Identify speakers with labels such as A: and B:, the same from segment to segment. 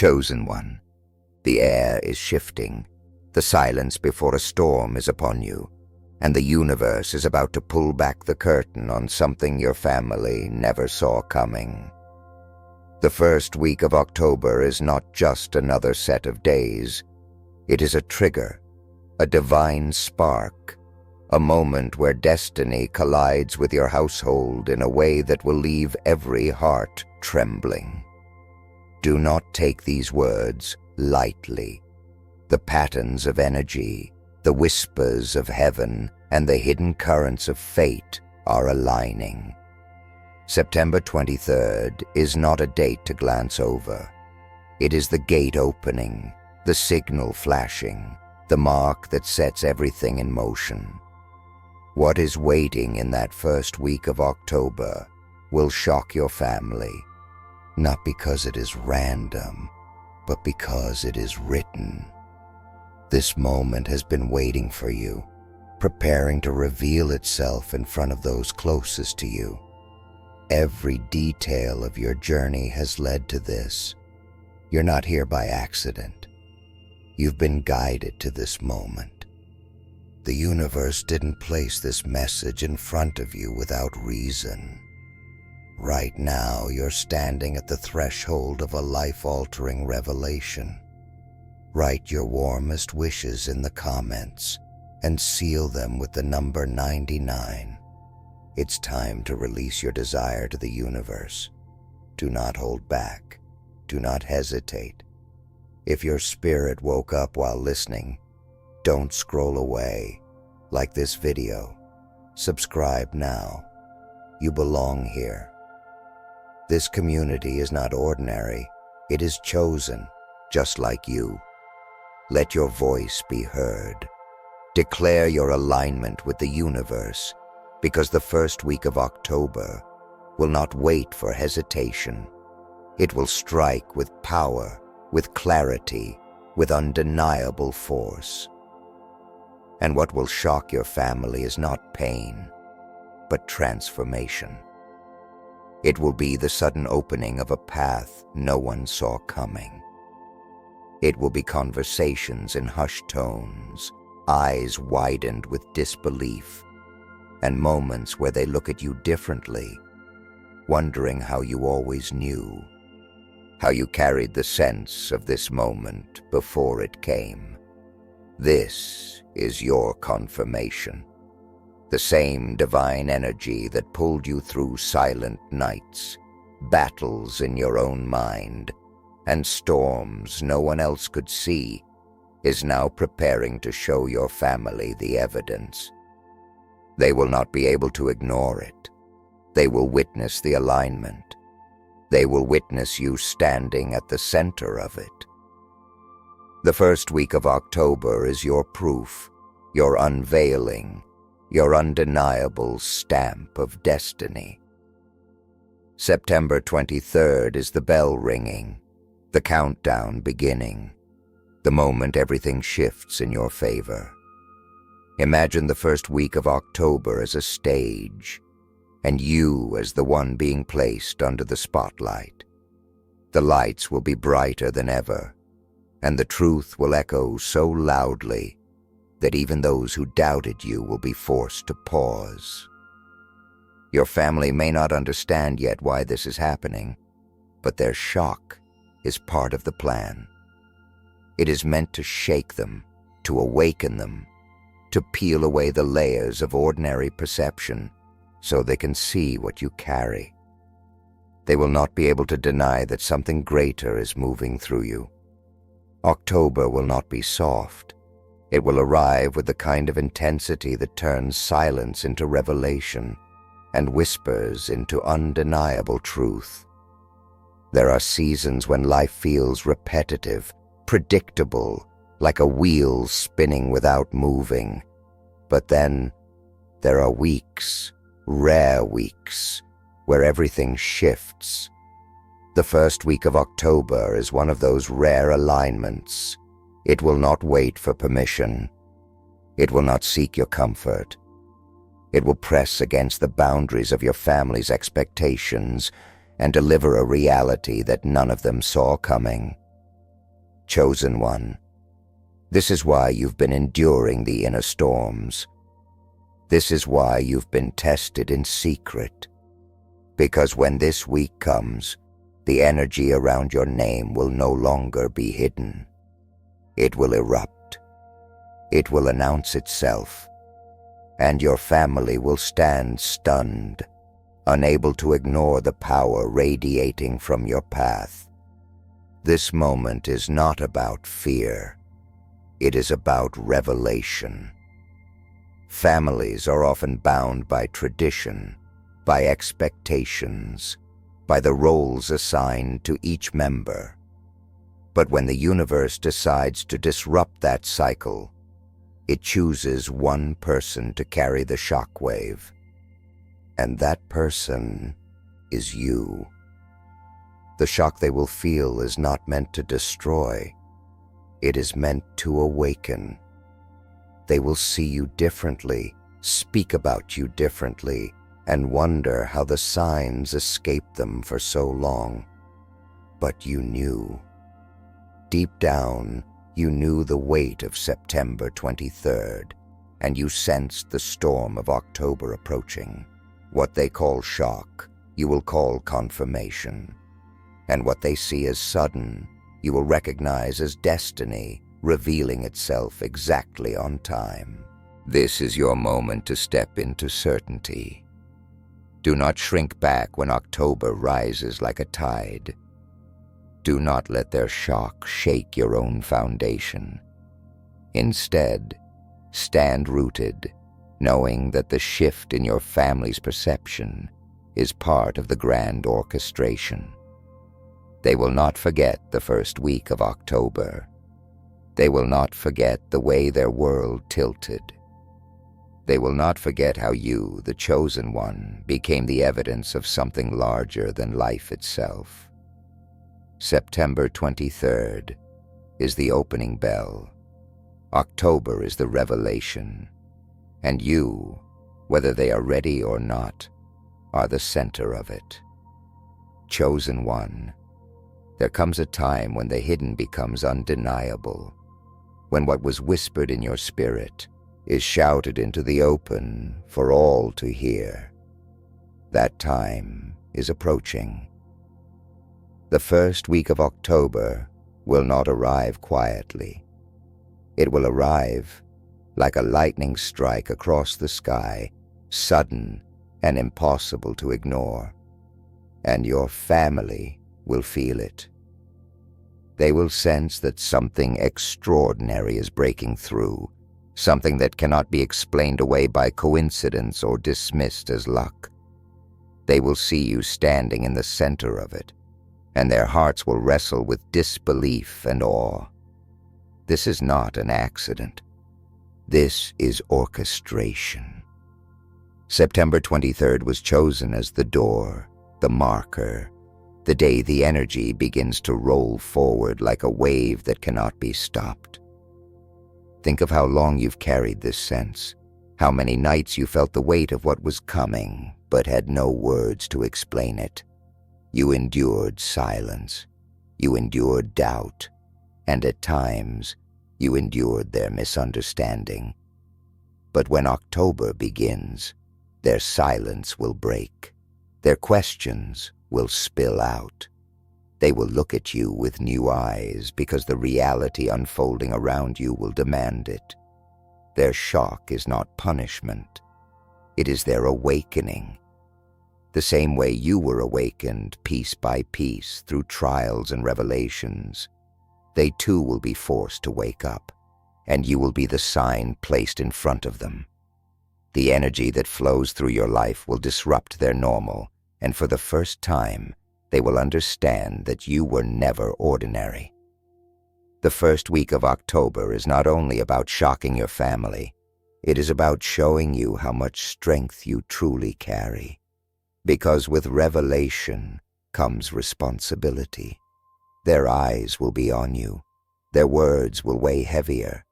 A: Chosen one, the air is shifting, the silence before a storm is upon you, and the universe is about to pull back the curtain on something your family never saw coming. The first week of October is not just another set of days. It is a trigger, a divine spark, a moment where destiny collides with your household in a way that will leave every heart trembling. Do not take these words lightly. The patterns of energy, the whispers of heaven, and the hidden currents of fate are aligning. September 23rd is not a date to glance over. It is the gate opening, the signal flashing, the mark that sets everything in motion. What is waiting in that first week of October will shock your family, not because it is random, but because it is written. This moment has been waiting for you, preparing to reveal itself in front of those closest to you. Every detail of your journey has led to this. You're not here by accident. You've been guided to this moment. The universe didn't place this message in front of you without reason. Right now, you're standing at the threshold of a life-altering revelation. Write your warmest wishes in the comments and seal them with the number 99. It's time to release your desire to the universe. Do not hold back. Do not hesitate. If your spirit woke up while listening, don't scroll away. Like this video. Subscribe now. You belong here. This community is not ordinary. It is chosen, just like you. Let your voice be heard. Declare your alignment with the universe, because the first week of October will not wait for hesitation. It will strike with power, with clarity, with undeniable force. And what will shock your family is not pain, but transformation. It will be the sudden opening of a path no one saw coming. It will be conversations in hushed tones, eyes widened with disbelief, and moments where they look at you differently, wondering how you always knew, how you carried the sense of this moment before it came. This is your confirmation. The same divine energy that pulled you through silent nights, battles in your own mind, and storms no one else could see, is now preparing to show your family the evidence. They will not be able to ignore it. They will witness the alignment. They will witness you standing at the center of it. The first week of October is your proof, your unveiling, your undeniable stamp of destiny. September 23rd is the bell ringing, the countdown beginning, the moment everything shifts in your favor. Imagine the first week of October as a stage, and you as the one being placed under the spotlight. The lights will be brighter than ever, and the truth will echo so loudly that even those who doubted you will be forced to pause. Your family may not understand yet why this is happening, but their shock is part of the plan. It is meant to shake them, to awaken them, to peel away the layers of ordinary perception so they can see what you carry. They will not be able to deny that something greater is moving through you. October will not be soft. It will arrive with the kind of intensity that turns silence into revelation and whispers into undeniable truth. There are seasons when life feels repetitive, predictable, like a wheel spinning without moving. But then there are weeks, rare weeks, where everything shifts. The first week of October is one of those rare alignments. It will not wait for permission. It will not seek your comfort. It will press against the boundaries of your family's expectations and deliver a reality that none of them saw coming. Chosen one, this is why you've been enduring the inner storms. This is why you've been tested in secret. Because when this week comes, the energy around your name will no longer be hidden. It will erupt. It will announce itself. And your family will stand stunned, unable to ignore the power radiating from your path. This moment is not about fear. It is about revelation. Families are often bound by tradition, by expectations, by the roles assigned to each member. But when the universe decides to disrupt that cycle, it chooses one person to carry the shockwave. And that person is you. The shock they will feel is not meant to destroy. It is meant to awaken. They will see you differently, speak about you differently, and wonder how the signs escaped them for so long. But you knew. Deep down, you knew the weight of September 23rd, and you sensed the storm of October approaching. What they call shock, you will call confirmation. And what they see as sudden, you will recognize as destiny, revealing itself exactly on time. This is your moment to step into certainty. Do not shrink back when October rises like a tide. Do not let their shock shake your own foundation. Instead, stand rooted, knowing that the shift in your family's perception is part of the grand orchestration. They will not forget the first week of October. They will not forget the way their world tilted. They will not forget how you, the chosen one, became the evidence of something larger than life itself. September 23rd is the opening bell. October is the revelation. And you, whether they are ready or not, are the center of it. Chosen one, there comes a time when the hidden becomes undeniable, when what was whispered in your spirit is shouted into the open for all to hear. That time is approaching. The first week of October will not arrive quietly. It will arrive like a lightning strike across the sky, sudden and impossible to ignore. And your family will feel it. They will sense that something extraordinary is breaking through, something that cannot be explained away by coincidence or dismissed as luck. They will see you standing in the center of it, and their hearts will wrestle with disbelief and awe. This is not an accident. This is orchestration. September 23rd was chosen as the door, the marker, the day the energy begins to roll forward like a wave that cannot be stopped. Think of how long you've carried this sense, how many nights you felt the weight of what was coming, but had no words to explain it. You endured silence, you endured doubt, and at times you endured their misunderstanding. But when October begins, their silence will break, their questions will spill out. They will look at you with new eyes because the reality unfolding around you will demand it. Their shock is not punishment. It is their awakening. The same way you were awakened piece by piece through trials and revelations, they too will be forced to wake up, and you will be the sign placed in front of them. The energy that flows through your life will disrupt their normal, and for the first time, they will understand that you were never ordinary. The first week of October is not only about shocking your family, it is about showing you how much strength you truly carry. Because with revelation comes responsibility. Their eyes will be on you. Their words will weigh heavier.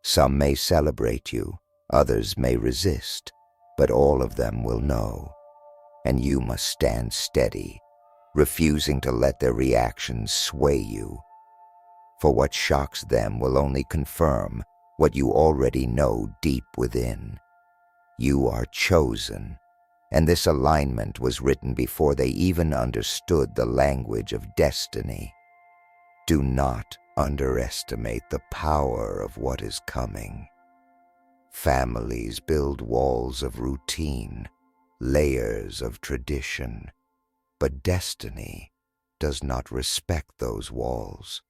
A: Some may celebrate you, others may resist, but all of them will know. And you must stand steady, refusing to let their reactions sway you. for what shocks them will only confirm what you already know deep within. You are chosen, and this alignment was written before they even understood the language of destiny. Do not underestimate the power of what is coming. Families build walls of routine, layers of tradition, but destiny does not respect those walls.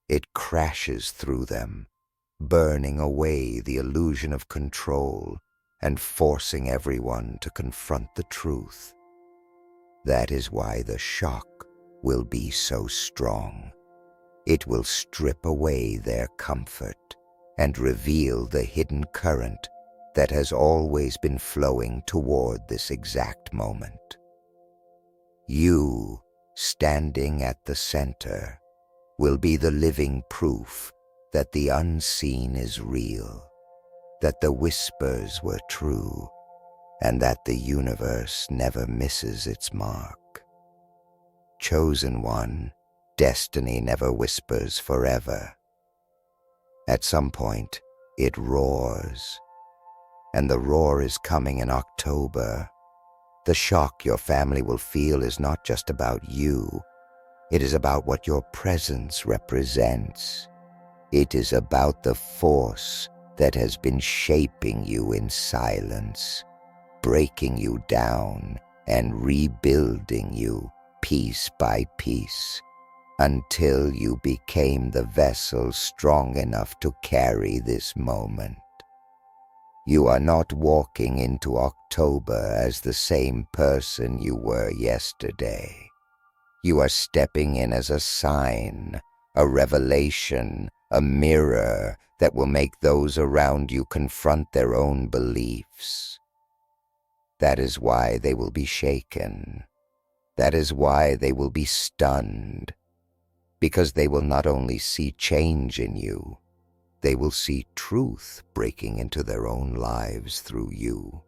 A: It crashes through them, burning away the illusion of control and forcing everyone to confront the truth. That is why the shock will be so strong. It will strip away their comfort and reveal the hidden current that has always been flowing toward this exact moment. You, standing at the center, will be the living proof that the unseen is real, that the whispers were true, and that the universe never misses its mark. Chosen one, destiny never whispers forever. At some point, it roars, and the roar is coming in October. The shock your family will feel is not just about you. It is about what your presence represents. It is about the force that has been shaping you in silence, breaking you down and rebuilding you piece by piece until you became the vessel strong enough to carry this moment. You are not walking into October as the same person you were yesterday. You are stepping in as a sign, a revelation, a mirror that will make those around you confront their own beliefs. That is why they will be shaken. That is why they will be stunned. Because they will not only see change in you, they will see truth breaking into their own lives through you.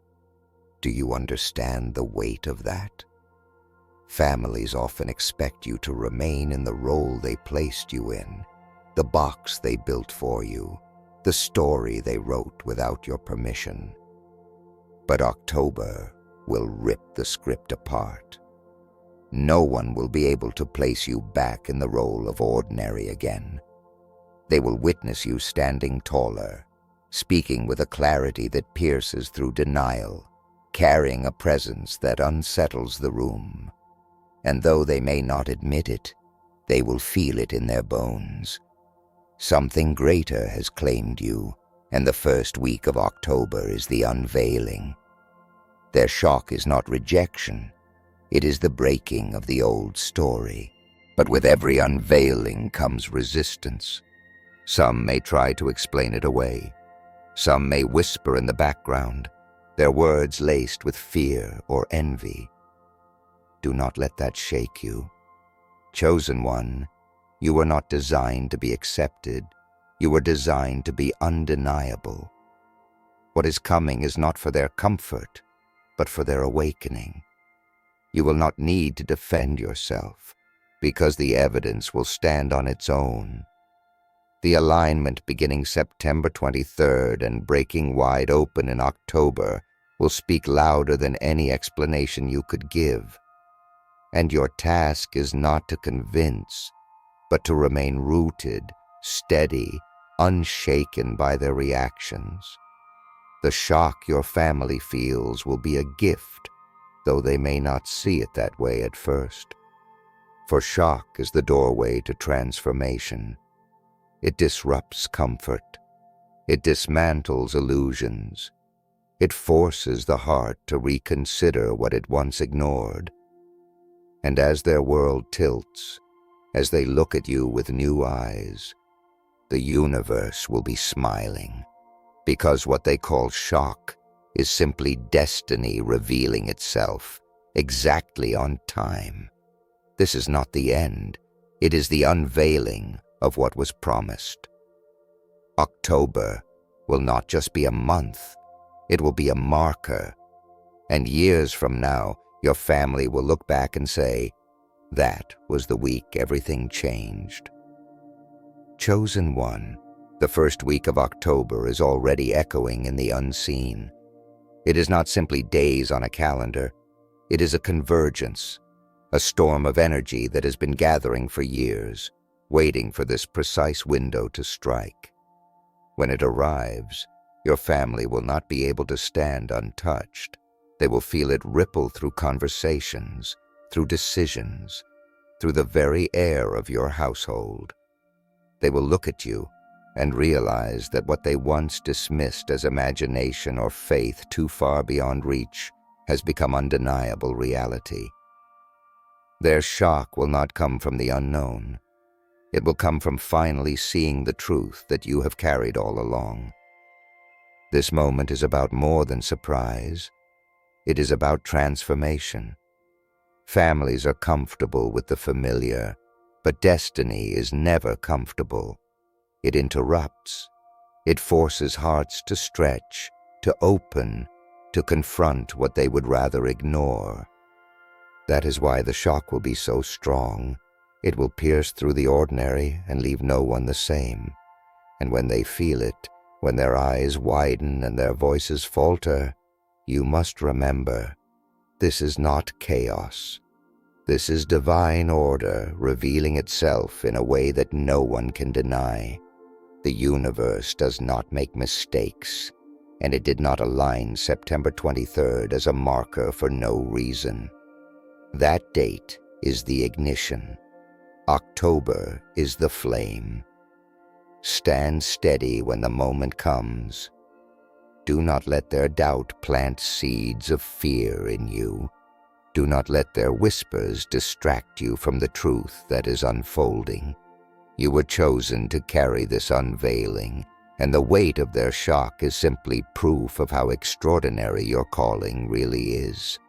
A: Do you understand the weight of that? Families often expect you to remain in the role they placed you in, the box they built for you, the story they wrote without your permission. But October will rip the script apart. No one will be able to place you back in the role of ordinary again. They will witness you standing taller, speaking with a clarity that pierces through denial, carrying a presence that unsettles the room. And though they may not admit it, they will feel it in their bones. Something greater has claimed you, and the first week of October is the unveiling. Their shock is not rejection. It is the breaking of the old story. But with every unveiling comes resistance. Some may try to explain it away. Some may whisper in the background, their words laced with fear or envy. Do not let that shake you. Chosen one, you were not designed to be accepted. You were designed to be undeniable. What is coming is not for their comfort, but for their awakening. You will not need to defend yourself, because the evidence will stand on its own. The alignment beginning September 23rd and breaking wide open in October will speak louder than any explanation you could give. And your task is not to convince, but to remain rooted, steady, unshaken by their reactions. The shock your family feels will be a gift, though they may not see it that way at first. For shock is the doorway to transformation. It disrupts comfort. It dismantles illusions. It forces the heart to reconsider what it once ignored. And as their world tilts, as they look at you with new eyes, the universe will be smiling, because what they call shock is simply destiny revealing itself exactly on time. This is not the end. It is the unveiling of what was promised. October will not just be a month, it will be a marker. And years from now, your family will look back and say, that was the week everything changed. Chosen one, the first week of October is already echoing in the unseen. It is not simply days on a calendar. It is a convergence, a storm of energy that has been gathering for years, waiting for this precise window to strike. When it arrives, your family will not be able to stand untouched. They will feel it ripple through conversations, through decisions, through the very air of your household. They will look at you and realize that what they once dismissed as imagination or faith too far beyond reach has become undeniable reality. Their shock will not come from the unknown. It will come from finally seeing the truth that you have carried all along. This moment is about more than surprise. It is about transformation. Families are comfortable with the familiar, but destiny is never comfortable. It interrupts. It forces hearts to stretch, to open, to confront what they would rather ignore. That is why the shock will be so strong. It will pierce through the ordinary and leave no one the same. And when they feel it, when their eyes widen and their voices falter, you must remember, this is not chaos. This is divine order revealing itself in a way that no one can deny. The universe does not make mistakes, and it did not align September 23rd as a marker for no reason. That date is the ignition. October is the flame. Stand steady when the moment comes. Do not let their doubt plant seeds of fear in you. Do not let their whispers distract you from the truth that is unfolding. You were chosen to carry this unveiling, and the weight of their shock is simply proof of how extraordinary your calling really is.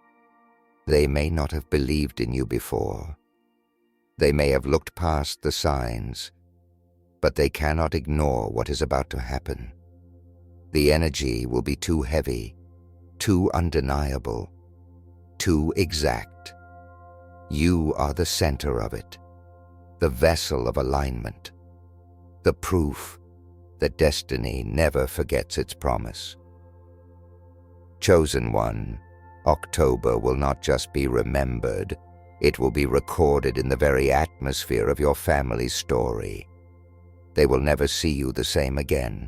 A: They may not have believed in you before. They may have looked past the signs, but they cannot ignore what is about to happen. The energy will be too heavy, too undeniable, too exact. You are the center of it, the vessel of alignment, the proof that destiny never forgets its promise. Chosen one, October will not just be remembered, it will be recorded in the very atmosphere of your family's story. They will never see you the same again.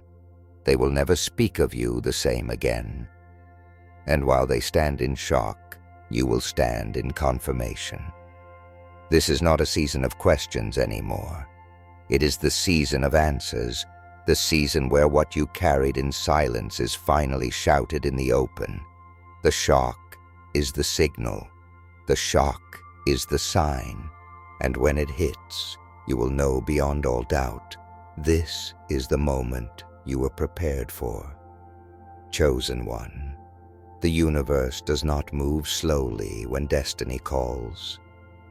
A: They will never speak of you the same again. And while they stand in shock, you will stand in confirmation. This is not a season of questions anymore. It is the season of answers, the season where what you carried in silence is finally shouted in the open. The shock is the signal. The shock is the sign. And when it hits, you will know beyond all doubt, this is the moment you were prepared for. Chosen one, the universe does not move slowly when destiny calls.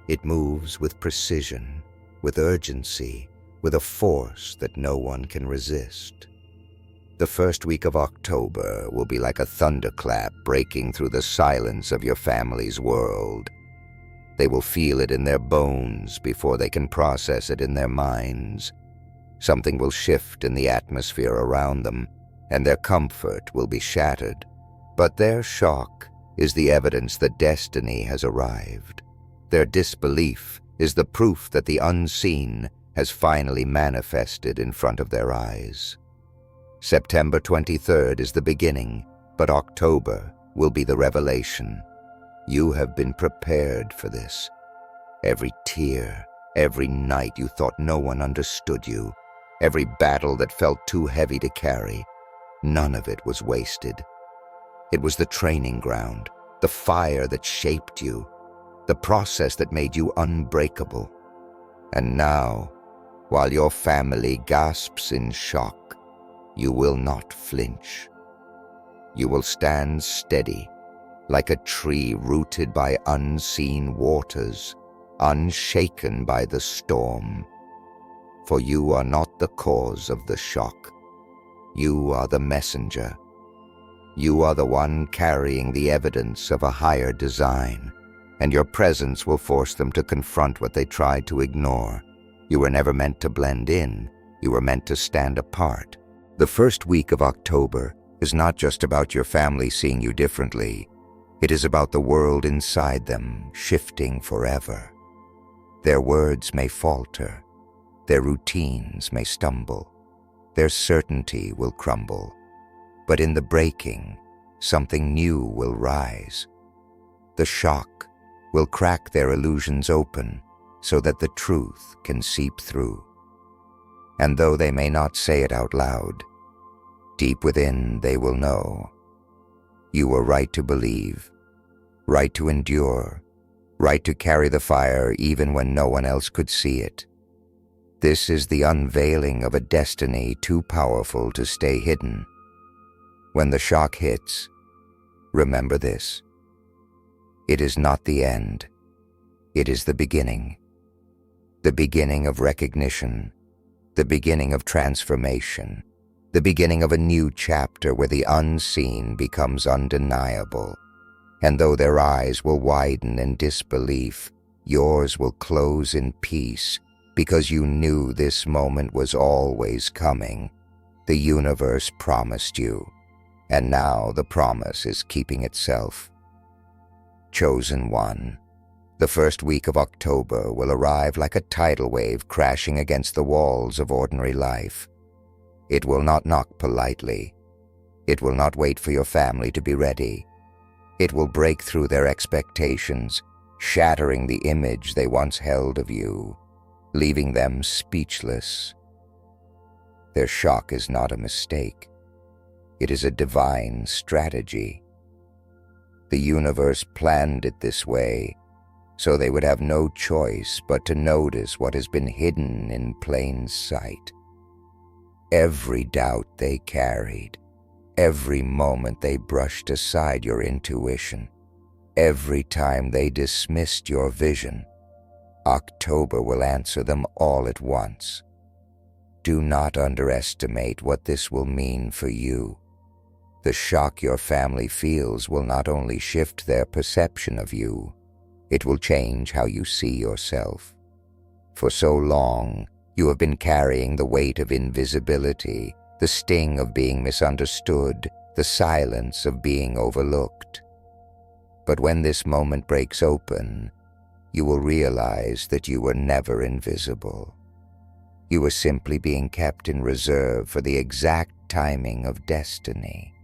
A: It moves with precision, with urgency, with a force that no one can resist. The first week of October will be like a thunderclap breaking through the silence of your family's world. They will feel it in their bones before they can process it in their minds. Something will shift in the atmosphere around them, and their comfort will be shattered. But their shock is the evidence that destiny has arrived. Their disbelief is the proof that the unseen has finally manifested in front of their eyes. September 23rd is the beginning, but October will be the revelation. You have been prepared for this. Every tear, every night you thought no one understood you, every battle that felt too heavy to carry, none of it was wasted. It was the training ground, the fire that shaped you, the process that made you unbreakable. And now, while your family gasps in shock, you will not flinch. You will stand steady, like a tree rooted by unseen waters, unshaken by the storm. For you are not the cause of the shock. You are the messenger. You are the one carrying the evidence of a higher design, and your presence will force them to confront what they tried to ignore. You were never meant to blend in. You were meant to stand apart. The first week of October is not just about your family seeing you differently. It is about the world inside them shifting forever. Their words may falter. Their routines may stumble. Their certainty will crumble. But in the breaking, something new will rise. The shock will crack their illusions open so that the truth can seep through. And though they may not say it out loud, deep within they will know. You were right to believe, right to endure, right to carry the fire even when no one else could see it. This is the unveiling of a destiny too powerful to stay hidden. When the shock hits, remember this. It is not the end. It is the beginning. The beginning of recognition, the beginning of transformation, the beginning of a new chapter where the unseen becomes undeniable. And though their eyes will widen in disbelief, yours will close in peace because you knew this moment was always coming. The universe promised you, and now the promise is keeping itself. Chosen one. The first week of October will arrive like a tidal wave crashing against the walls of ordinary life. It will not knock politely. It will not wait for your family to be ready. It will break through their expectations, shattering the image they once held of you, leaving them speechless. Their shock is not a mistake. It is a divine strategy. The universe planned it this way, so they would have no choice but to notice what has been hidden in plain sight. Every doubt they carried, every moment they brushed aside your intuition, every time they dismissed your vision, October will answer them all at once. Do not underestimate what this will mean for you. The shock your family feels will not only shift their perception of you, it will change how you see yourself. For so long, you have been carrying the weight of invisibility, the sting of being misunderstood, the silence of being overlooked. But when this moment breaks open, you will realize that you were never invisible. You were simply being kept in reserve for the exact timing of destiny.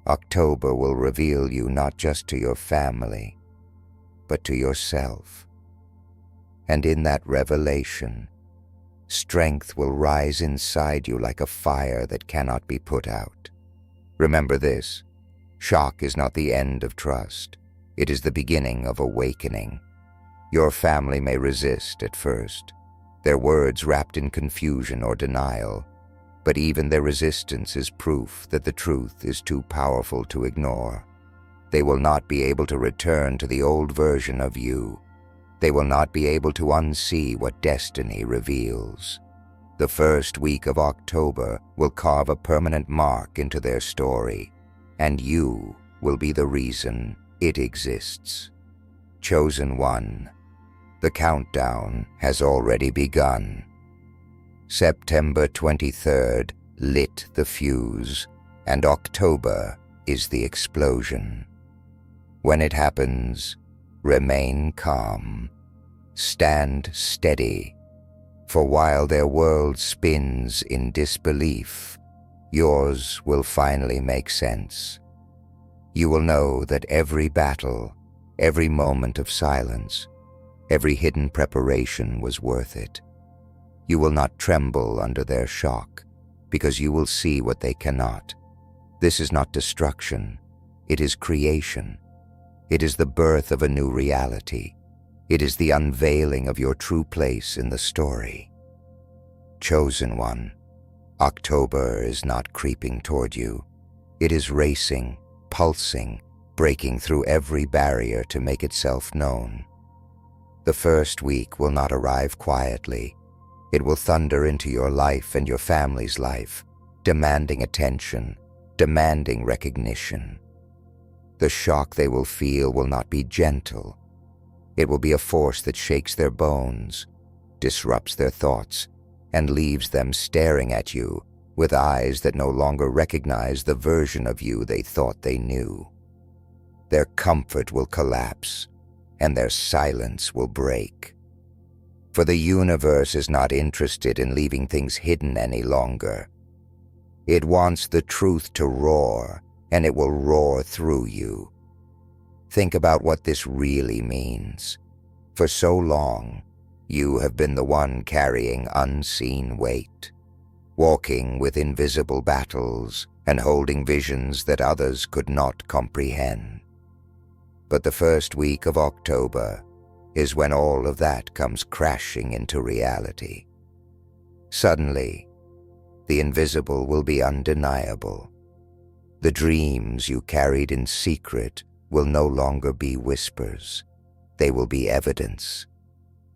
A: October will reveal you not just to your family, but to yourself. And in that revelation, strength will rise inside you like a fire that cannot be put out. Remember this, shock is not the end of trust. It is the beginning of awakening. Your family may resist at first, their words wrapped in confusion or denial, but even their resistance is proof that the truth is too powerful to ignore. They will not be able to return to the old version of you. They will not be able to unsee what destiny reveals. The first week of October will carve a permanent mark into their story, and you will be the reason it exists. Chosen one, the countdown has already begun. September 23rd lit the fuse, and October is the explosion. When it happens, remain calm, stand steady, for while their world spins in disbelief, yours will finally make sense. You will know that every battle, every moment of silence, every hidden preparation was worth it. You will not tremble under their shock, because you will see what they cannot. This is not destruction, it is creation. It is the birth of a new reality. It is the unveiling of your true place in the story. Chosen one, October is not creeping toward you. It is racing, pulsing, breaking through every barrier to make itself known. The first week will not arrive quietly. It will thunder into your life and your family's life, demanding attention, demanding recognition. The shock they will feel will not be gentle. It will be a force that shakes their bones, disrupts their thoughts, and leaves them staring at you with eyes that no longer recognize the version of you they thought they knew. Their comfort will collapse, and their silence will break. For the universe is not interested in leaving things hidden any longer. It wants the truth to roar, and it will roar through you. Think about what this really means. For so long, you have been the one carrying unseen weight, walking with invisible battles and holding visions that others could not comprehend. But the first week of October is when all of that comes crashing into reality. Suddenly, the invisible will be undeniable. The dreams you carried in secret will no longer be whispers. They will be evidence.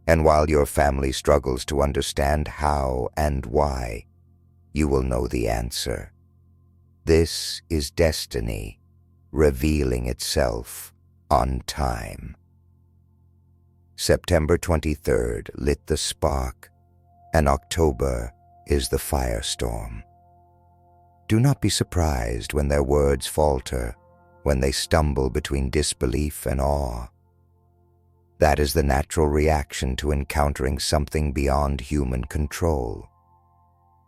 A: And while your family struggles to understand how and why, you will know the answer. This is destiny revealing itself on time. September 23rd lit the spark, and October is the firestorm. Do not be surprised when their words falter, when they stumble between disbelief and awe. That is the natural reaction to encountering something beyond human control.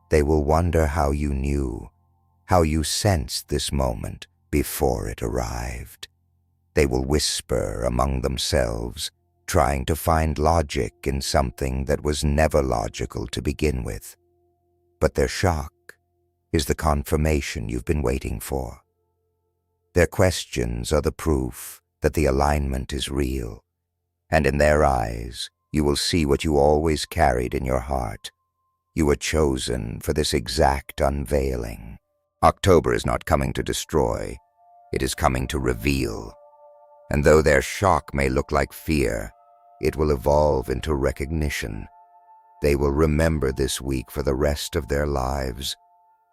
A: They will wonder how you knew, how you sensed this moment before it arrived. They will whisper among themselves, trying to find logic in something that was never logical to begin with. But their shock is the confirmation you've been waiting for. Their questions are the proof that the alignment is real, and in their eyes you will see what you always carried in your heart. You were chosen for this exact unveiling. October is not coming to destroy, it is coming to reveal. And though their shock may look like fear, it will evolve into recognition. They will remember this week for the rest of their lives.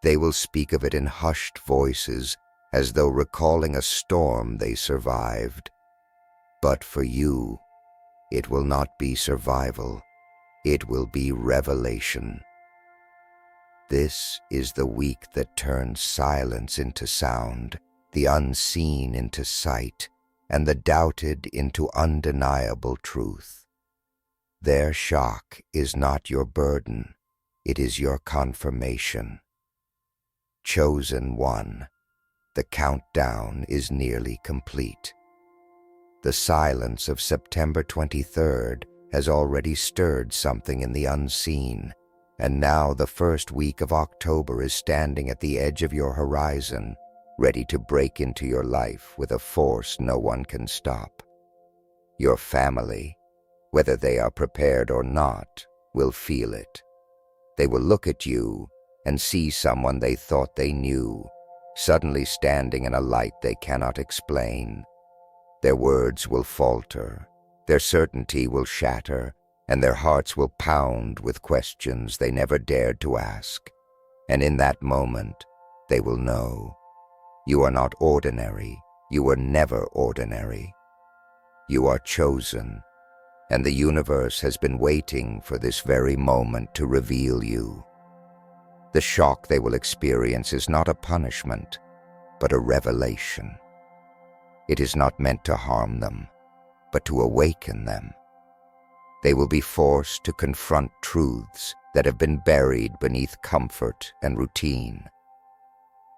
A: They will speak of it in hushed voices, as though recalling a storm they survived. But for you, it will not be survival. It will be revelation. This is the week that turns silence into sound, the unseen into sight, and the doubted into undeniable truth. Their shock is not your burden, it is your confirmation. Chosen one, the countdown is nearly complete. The silence of September 23rd has already stirred something in the unseen, and now the first week of October is standing at the edge of your horizon, ready to break into your life with a force no one can stop. Your family, whether they are prepared or not, will feel it. They will look at you and see someone they thought they knew, suddenly standing in a light they cannot explain. Their words will falter, their certainty will shatter, and their hearts will pound with questions they never dared to ask. And in that moment, they will know. You are not ordinary. You were never ordinary. You are chosen, and the universe has been waiting for this very moment to reveal you. The shock they will experience is not a punishment, but a revelation. It is not meant to harm them, but to awaken them. They will be forced to confront truths that have been buried beneath comfort and routine.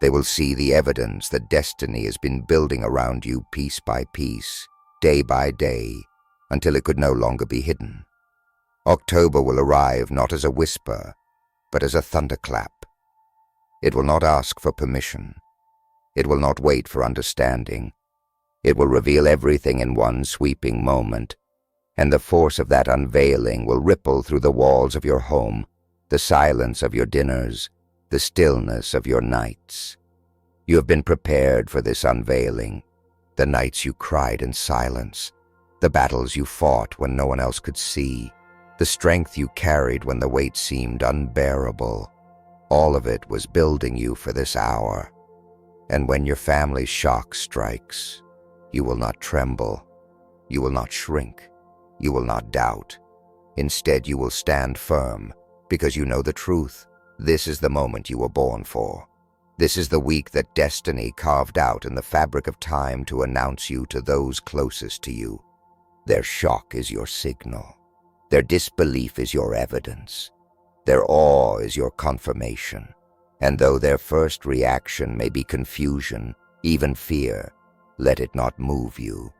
A: They will see the evidence that destiny has been building around you piece by piece, day by day, until it could no longer be hidden. October will arrive not as a whisper, but as a thunderclap. It will not ask for permission. It will not wait for understanding. It will reveal everything in one sweeping moment, and the force of that unveiling will ripple through the walls of your home, the silence of your dinners, the stillness of your nights. You have been prepared for this unveiling, the nights you cried in silence, the battles you fought when no one else could see, the strength you carried when the weight seemed unbearable. All of it was building you for this hour. And when your family's shock strikes, you will not tremble, you will not shrink, you will not doubt. Instead, you will stand firm, because you know the truth. This is the moment you were born for. This is the week that destiny carved out in the fabric of time to announce you to those closest to you. Their shock is your signal. Their disbelief is your evidence. Their awe is your confirmation. And though their first reaction may be confusion, even fear, let it not move you.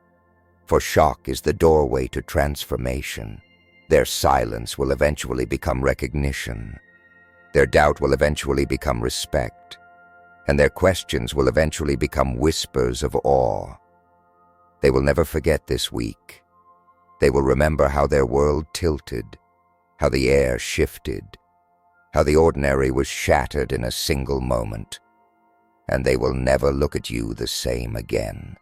A: For shock is the doorway to transformation. Their silence will eventually become recognition. Their doubt will eventually become respect. And their questions will eventually become whispers of awe. They will never forget this week. They will remember how their world tilted, how the air shifted, how the ordinary was shattered in a single moment, and they will never look at you the same again.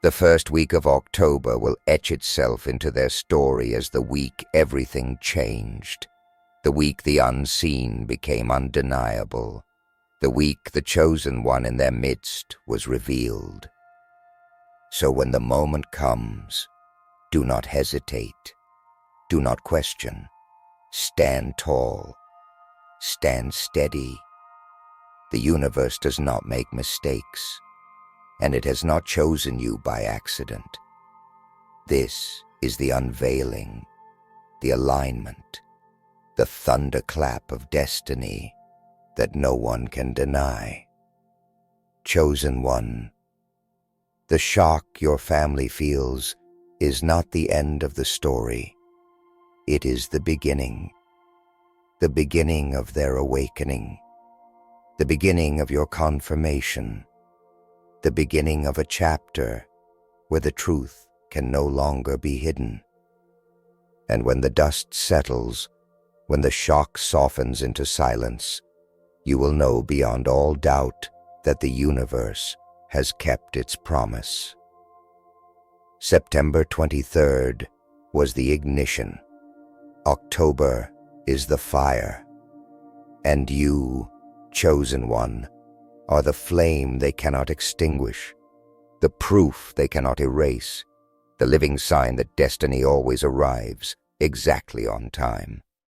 A: The first week of October will etch itself into their story as the week everything changed, the week the unseen became undeniable, the week the chosen one in their midst was revealed. So when the moment comes, do not hesitate, do not question, stand tall, stand steady. The universe does not make mistakes, and it has not chosen you by accident. This is the unveiling, the alignment, the thunderclap of destiny that no one can deny. Chosen one, the shock your family feels is not the end of the story. It is the beginning of their awakening, the beginning of your confirmation, the beginning of a chapter where the truth can no longer be hidden. And when the dust settles, when the shock softens into silence, you will know beyond all doubt that the universe has kept its promise. September 23rd was the ignition. October is the fire. And you, chosen one, are the flame they cannot extinguish, the proof they cannot erase, the living sign that destiny always arrives exactly on time.